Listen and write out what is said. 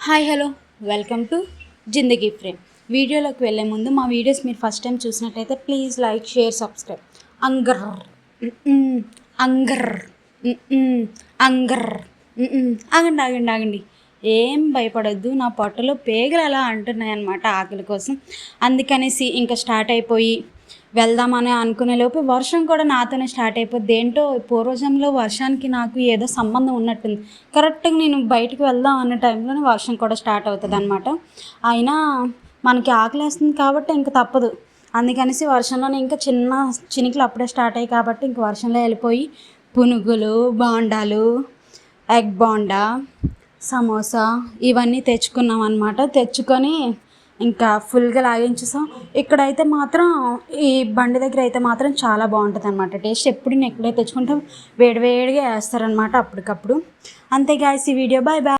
Hi hello welcome to Zindagi frame. వీడియోలోకి వెళ్ళే ముందు మా వీడియోస్ మీరు ఫస్ట్ టైం చూసినట్టయితే ప్లీజ్ లైక్ షేర్ సబ్స్క్రైబ్. అంగర్ అంగర్ అంగర్ ఆగండి ఆగండి ఆగండి, ఏం భయపడొద్దు. నా పొట్టలో పేగలు అలా అంటున్నాయన్నమాట ఆకలి కోసం. అందుకనేసి ఇంకా స్టార్ట్ అయిపోయి వెళ్దామని అనుకునే లోపు వర్షం కూడా నాతోనే స్టార్ట్ అయిపోద్ది. ఏంటో పూర్వజంలో వర్షానికి నాకు ఏదో సంబంధం ఉన్నట్టుంది. కరెక్ట్గా నేను బయటకు వెళ్దాం అనే టైంలోనే వర్షం కూడా స్టార్ట్ అవుతుంది అనమాట. అయినా మనకి ఆకలేస్తుంది కాబట్టి ఇంక తప్పదు. అందుకనేసి వర్షంలోనే ఇంకా చిన్న చినుకులు అప్పుడే స్టార్ట్ అయ్యాయి కాబట్టి ఇంక వర్షంలో వెళ్ళిపోయి పునుగులు, బాండాలు, ఎగ్ బాండా, సమోసా ఇవన్నీ తెచ్చుకున్నాం అనమాట. తెచ్చుకొని ఇంకా ఫుల్గా లాగించేసాం. ఇక్కడైతే మాత్రం ఈ బండి దగ్గర అయితే మాత్రం చాలా బాగుంటుంది అనమాట టేస్ట్. ఎప్పుడు నేను ఎక్కడే తెచ్చుకుంటాం వేడివేడిగా వేస్తారనమాట అప్పటికప్పుడు. అంతే గాయ్స్, ఈ వీడియో బాయ్ బాయ్.